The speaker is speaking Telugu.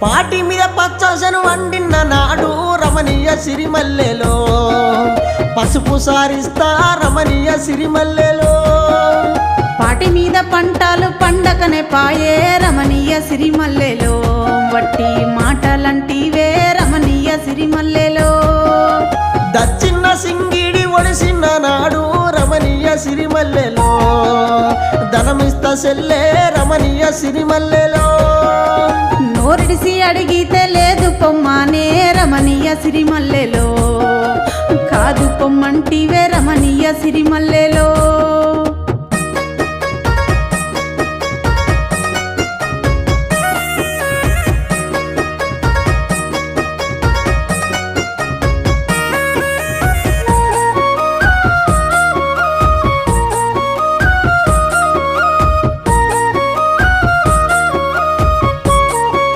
పాటి మీద పచ్చసను వండిన నాడు రమణీయ సిరిమల్లెలో పసుపు సారిస్తా రమణీయ సిరిమల్లెలో పాటి మీద పంటలు పండకనే పాయే రమణీయ సిరిమల్లెలో వట్టి మాటలంటివే రమణీయ సిరిమల్లెలో దచ్చిన్న సింగిడి ఒడిసిన నాడు రమణీయ సిరిమల్లెలో ధనమిస్త సెల్లే రమణీయ సిరిమల్లెలో నోరిడిసి అడిగితే లేదు పొమ్మానే రమణీయ సిరిమల్లెలో కాదు పొమ్మంటివే రమణీయ సిరిమల్లెలో